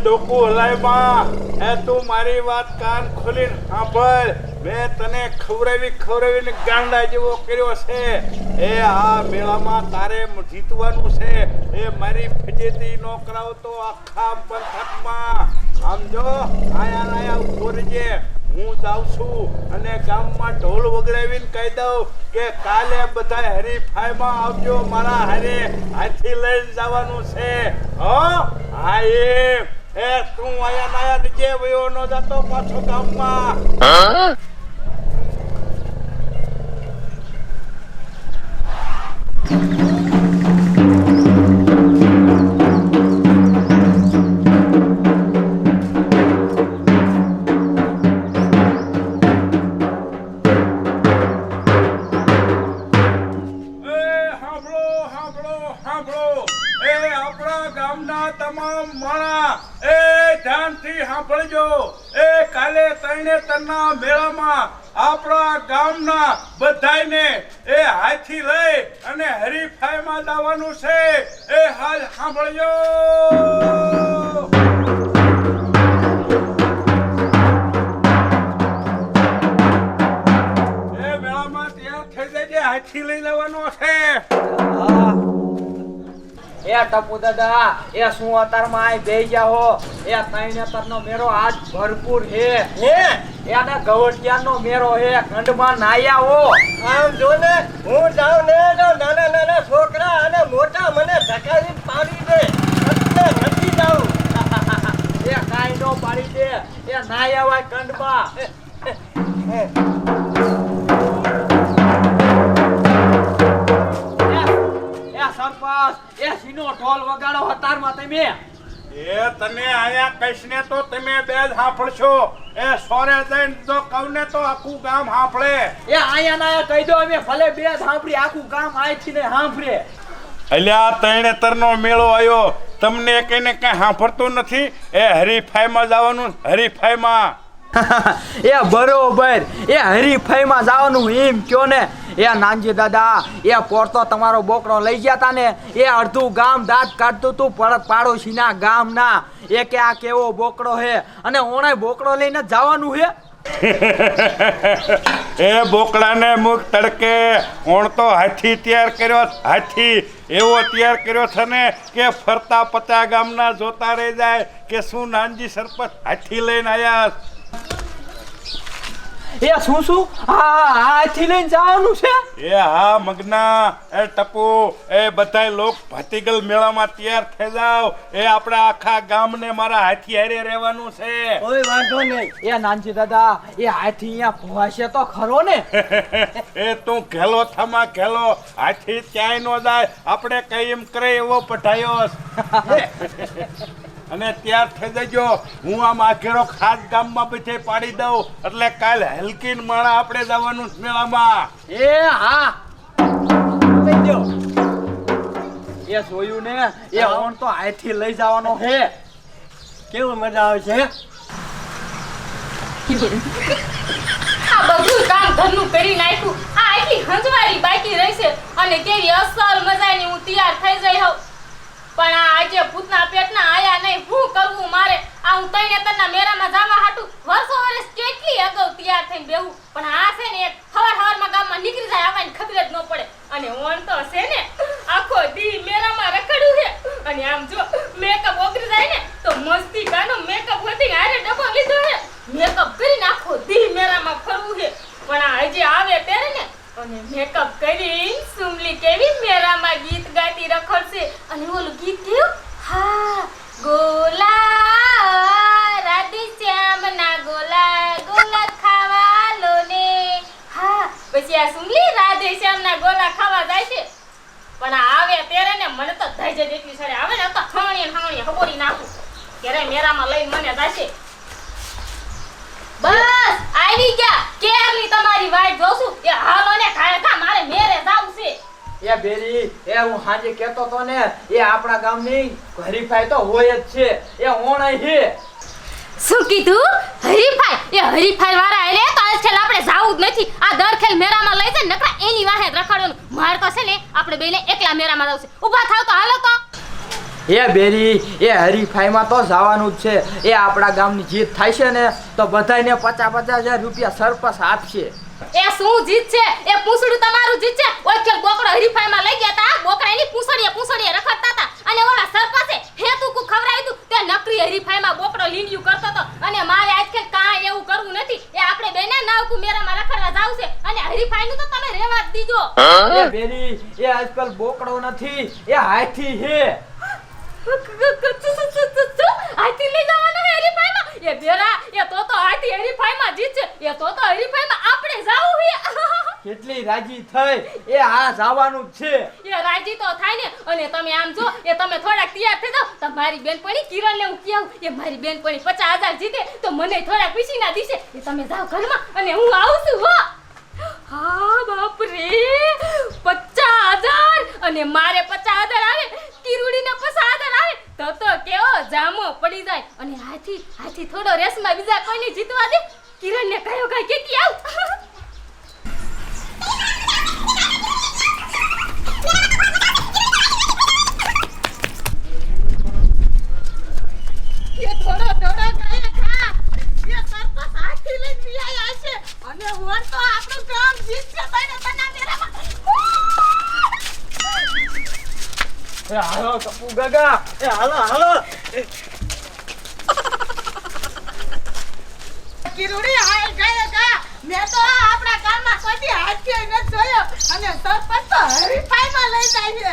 ડોકુ હલાયમાં એ તું મારી વાત કાન ખોલીને સાંભળ. મેં તને ખવડાવીને ગાંડા જેવો કર્યો છે. એ આ મેળામાં તારે જીતવાનું છે. એ મારી ફજેતી નો કરાવતો આખા પંથકમાં. આમ જો આયા ઉભો રહેજે. હું જાઉં છું અને ગામમાં ઢોલ વગડાવીને કહી દઉં કે કાલે બધા હરીફાઈમાં આવજો. મારા હારે હાથી લઈને જવાનું છે. હા એ તું આયા જે વયો નો જતો પાછો ગામમાં. તમામ માણા એ ધ્યાનથી સાંભળજો. એ કાલે તરણેતરના મેળામાં આપણા ગામના બધાયને એ હાથી લઈ અને હરીફાઈમાં જવાનું છે. એ હાલ સાંભળજો. એ મેળામાં તૈયાર થઈ જજે. હાથી લઈ લેવાનો છે. એ ટપુ દાદા એ શું અતારમાં આય બેહી ગયા હો. એ તરણેતરનો મેળો આજ ભરપૂર હે. એના ગવટિયાનો મેળો હે. ગંડમાં નાયા હો. આમ જો ને હું જાઉં ને તો નાના છોકરા અને મોટા મને ધકાવી પાડી દે. એટલે નથી જાઉં. એ કાઈ નો પાડી દે. એ નાયા હોય ગંડમાં. સરપંચ એ સીનો ઢોલ વગાડો હતારમાં તમે. એ તને આયા કહીશ ને તો તમે બે જ સાંભળશો. એ સોરે જઈને જો કહું ને તો આખું ગામ સાંભળે. એ આયા નાયા કહી દો. અમે ભલે બે જ સાંભળી આખું ગામ આયથી ને સાંભળે. અલ્યા તરણેતરનો મેળો આવ્યો. તમને કઈને કઈ સાંભળતું નથી. એ હરીફાઈમાં જવાનું. હરીફાઈમાં એ બરોબર. એ હરીફાઈમાં જવાનું એમ કયો ને. એ નાનજી દાદા એ પોરતો તમારો બોકડો લઈ ગયા તા ને. એ અડધું ગામ દાંત કાઢતું તું પાડોશીના ગામના. એ કે આ કેવો બોકડો હે અને ઓણે બોકડો લઈને જવાનું હે. એ બોકડાને મુખ તડકે ઓણ તો હાથી તૈયાર કર્યો. હાથી એવો તૈયાર કર્યો છે ને કે ફરતા પતા ગામના જોતા રહી જાય કે શું નાનજી સરપંચ હાથી લઈને આયા. એ શું હાથી લઈને જવાનું છે. એ હા મગના એ ટપુ એ બધાય લોક ભાતીગલ મેળામાં તૈયાર થઈ જાવ. એ આપણા આખા ગામને મારા હાથી હારે રહેવાનું છે. કોઈ વાંધો નહીં. એ નાનજી દાદા એ હાથી અહીંયા પહોંચે તો ખરો ને. એ તું ઘેલો થમા ઘેલો. હાથી ક્યાંય નો જાય. આપણે કઈ એમ કરે એવો પઠાયો. અને ત્યાર થઈ જજો. હું આમ આખેરો ખાસ ગામમાં બધે પાડી દઉં એટલે કાલ હલકીન માણા આપણે જવાનું મેળામાં. એ હા લઈ દો. એ જોયું ને એ ઓણ તો હાથી લઈ જવાનો હે. કેવું મજા આવે છે. આ બધું કામ ઘરનું કરી નાખ્યું. આ આટલી હંજવારી બાકી રહેશે અને કેવી અસલ મજાની હું તૈયાર થઈ જઈ હોઉં. પણ આ આજે ભૂતના પેટના આયા નહીં. શું કરવું મારે? આ હું તરણેતરના મેળામાં જવા હાટું વર્ષ કેટલી અગાઉ તૈયાર થઈને બેહું. પણ આ છે ને સવારમાં ગામમાં નીકળી જાય આવવાની ખબર જ ન પડે. અને ઓણ તો છે ને આખો દી મેળામાં રખડું છે. અને આમ જો મેકઅપ ઓગળી જાય ને તો મસ્તી ગાનો મેકઅપ હોતી હારે ડબ્બો લીધો છે. મેકઅપ કરીને આખો દી મેળામાં ફરવું છે. પણ આ હજી આવે ત્યારે ને અને મેકઅપ કરીને સુમલી કેવી મેળામાં ગીત ગાતી રખડશે. અને ઓલું ગીત કેવું? હા ગોલા રાધે શ્યામ ના ગોલા ગોલા ખાવા લો ને. હા પછી આ સુમલી રાધે શ્યામ ના ગોલા ખાવા જાય છે. પણ આ આવે ત્યારે ને મને તો ધૈર્ય જેટલી સડે આવે ને તો ખાણી હબોરી નાખું ક્યારે મેળામાં લઈને મને જશે. બસ આવી ગયા. કેરની તમારી વાટ જોશું. એ હાલો ને કાયકા મારે મેરે જાવું છે. એ બેરી એ હું હાજે કહેતો તો ને એ આપણા ગામની હરીફાઈ તો હોય જ છે. એ ઓણાઈ છે. શું કીધું? હરીફાઈ? એ હરીફાઈ વાળા આલે તો આજ છેલ્લે આપણે જાવું જ નથી. આ દરખેલ મેરામાં લઈ જાય નકરા એની વાહે જ રખડવાનું. માર તો છે ને આપણે બેને એકલા મેરામાં જાવ છે. ઊભા થાવ તો હાલો તો. એ બેરી એ હરીફાઈમાં તો જવાનું જ છે. એ આપણા ગામની જીત થાય છે ને તો બધાને 50,000 રૂપિયા સરપંચ આપશે. એ શું જીત છે? એ પૂંછડું તમારું જીત છે. ઓય બોકડો હરીફાઈમાં લઈ ગયા તા, બોકડા એની પૂંછડીએ રખડતા હતા અને ઓલા સરપંચે હેતુકુ ખવરાઈ દઉં તે નકરી હરીફાઈમાં બોકડો લીંડિયું કરતો તો. અને મારે આજકાલ કાંઈ એવું કરવું નથી. એ આપણે બેને નાવકુ મેરામાં રખડવા જાવ છે અને હરીફાઈનું તો તમે રહેવા જ દીજો. એ બેરી એ આજકાલ બોકડો નથી, એ હાથી છે. હાથી લઈ જવાના હે હરીફાઈમાં? એ બેરા એ તો હાથી હરીફાઈમાં જીત છે. એ તો હરીફાઈમાં આપણે જાવું હે. કેટલી રાજી થઈ. એ આ જવાનું જ છે. એ રાજી તો થાય ને. અને તમે આમ જો એ તમે થોડાક તૈયાર થઈ જાવ. તમારી બેનપણી કિરણને હું કહું એ મારી બેનપણી 50,000 જીતે તો મને થોડાક પીસીના દીશે. એ તમે જાવ ઘરમાં અને હું આવું છું. હો હા બાપ રે 50,000 અને મારે 50,000 આવે, કિરુડીને 50,000 આવે તો કેવો જામો પડી જાય. અને હાથી થોડો રેસમાં બીજા કોઈને જીતવા દે. કિરણને કયો કઈ કેતી આવ. એ થોડો કાય ખા. એ સરપંચ હાથી લઈને વિયા છે અને હું તો આપણું કામ જીતશે બને બના મેરામાં. એ હાલો કપુ ગાગા, એ હાલો કિરુડી હાય ગયે મેં તો આપણા ગામમાં કોઈ હાથી ન જોયો અને સરપંચ તો હરીફાઈમાં લઈ જાય છે.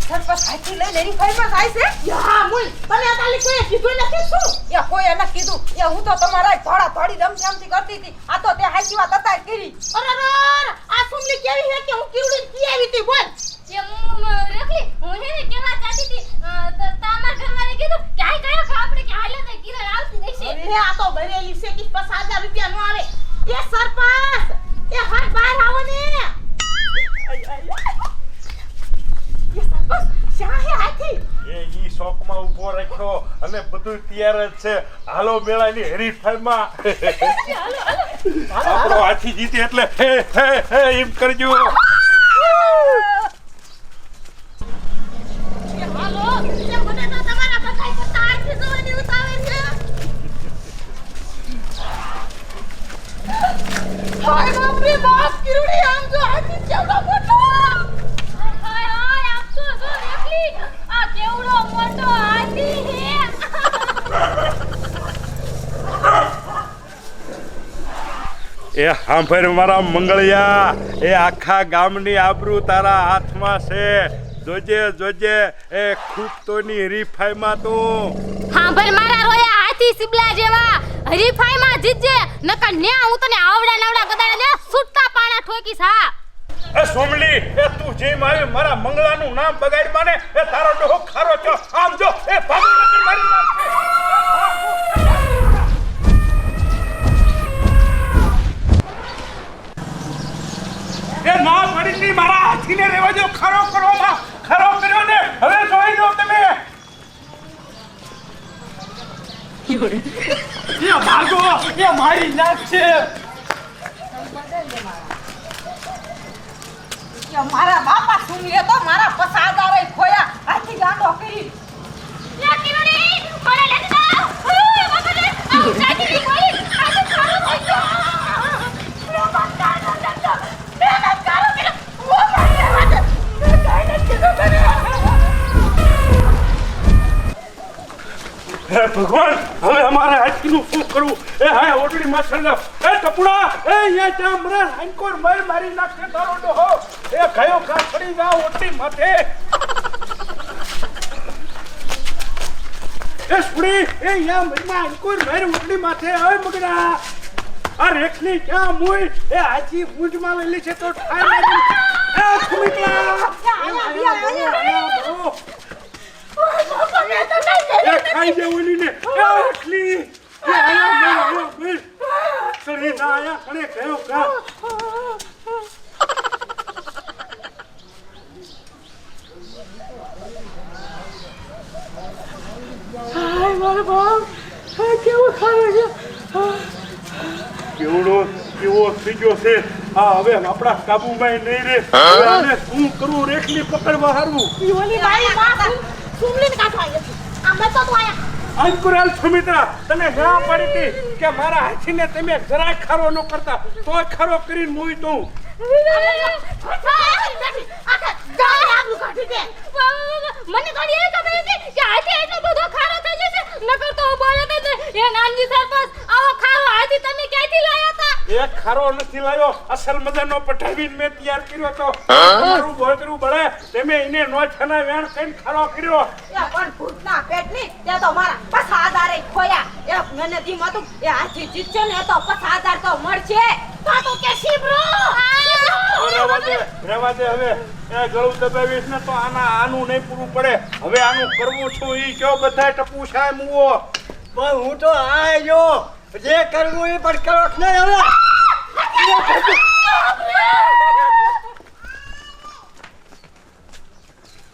સરપંચ હાથી લઈને હરીફાઈમાં જાય છે? યા મુઈ તને તાલી કોઈ કીધું નથી શું? એ કોઈ એને કીધું? એ હું તો તમારા ધોળી રમતી કરતી હતી. આ તો તે હાચી વાત હતા કરી. અરર આ સુમલી કેવી છે કે હું કિરુડી કી આવી હતી બોલ. એ રેખલી હું હે કેવા ચાહતી હતી તો તામા ઘરવાળે કીધું કે આય કયો ખા આપણે કે હાલે તો કિરણ આવતી રહેશે. અરે આ તો બરેલી છે કે 50,000 રૂપિયા નો આવે. એ સરપંચ એ હાથ બહાર આવો ને. એ સરપંચ શાહે હાથી એ ઈ શોકમાં ઊભો રાખ્યો અને બધું તૈયાર જ છે. હાલો મેળાની હરીફાઈમાં. આપણો હાથી જીતે એટલે હે હે હે એમ કરજો. હાલો એ મને તો તમારા બધાય કરતા હાથી જોવાની ઉતાવળ છે. હાય બાપ રે બાપ કિરુડી આમ જો હાથી કેવડો મોટો. હાય આમ તો જો રેખલી આ કેવડો મોટો હાથી હે. એ સાંભળ મારા મંગળિયા, એ આખા ગામની આબરૂ તારા હાથમાં છે. જોજે એ ખૂબતોની હરીફાઈમાં તું હાંભળ મારા રોયા હાથી સિબલા જેવા હરીફાઈમાં જીતજે નકર ન્યા હું તને આવડા નવડા ગદાડા ને સુટ્ટા પાણા ઠોકીશ. હા એ સોમલી, એ તું જે મારા મંગળાનું નામ બગાડ માને એ તારો ડોહો ખારો છો. આમ જો એ ભાગો નકર મારી નાખશે. એ ના પડી મારા હાથીને રહેવા દો. ખરો કરવામાં ખરો કર્યો ને હવે જોઈ લો તમે. એ ભાગો, એ મારી નાખશે. કે મારા બાપા સુમલે તો મારા 50,000 ખોયા. હાથી ગાંડો કરી. યા કિરુડી મને લેતી જાવ. ઓય બાપા લે આ ચાકી ની ગોળી આજે ખારો થઈ ગયો. લો બાપા નો દંડો મેં કારો કે ઓ મારી વાત મેં કાઈ નથી કીધું. હે ભગવાન, હવે અમારે હાથીનું શું કરવું? એ હા ઓટડી માં સળગાવ. એ ટપુડા, એ અહીંયા જા મરે હાંકોર મારી નાખશે તારો ડોહો. એ કયો ખા પડી જા ઓટડી માથે. એ સુડી, એ અહીંયા મરીમાં હાંકોર ઓટડી માથે. હવે મગડા આ રેખલી ક્યાં મુઈ? એ હાથી બૂંજમાં લેલી છે તો ઠાઈ મારી. એ ખુમીકલા એ ખાઈ દે ઓલીને. એ રેખલી એ આયા મેં સરી ના આયા કણે કયો કા. હાય મારા બાપ, કેવો ખાવે છે. કેવો થઈ ગયો છે. હા હવે આપણા કાબુમાં નહીં રે હવે આને શું કરવું રેખલી પકડવા હારવું ઓલી મારી માં સુમલીને કાઢવા આવી હતી. આમ તો તું આયા અંકુરાલ સુમિત્રા તને ના પડી હતી કે મારા હાથીને તમે જરાય ખારો ન કરતા તોય ખારો કરીને મૂઈ દઉં મને થોડી એ ખબર હતી કે હાથી એટલો બધો ખારો થઈ જશે નકર તો બોલે તો એ નાનજી સરપંચ આવો ખારો હાથી તમે ક્યાંથી લાયા હતા એક ખારો નથી લાવ્યો અસલ મજાનો પઠાવીને મેં તૈયાર કર્યો તો તમારું બોતરું બળે તમે એને નો છના વેણ કઈ ખારો કર્યો એ પણ ભૂતના પેટની તે તો મારા 5000 ખોયા એ મને દી મતું એ હાથી જીતશે ને તો 5000 તો મળશે તો કે શીબરો રેવા દે હવે એ ગળું દબાવીશ ને તો આનું નહીં પૂરું પડે હવે આનું કરવું છું ઈ કયો બધાય ટપુ સાહેબ મુવો પણ હું તો આયો જે કરવું એ પણ કરો જ નહીં હવે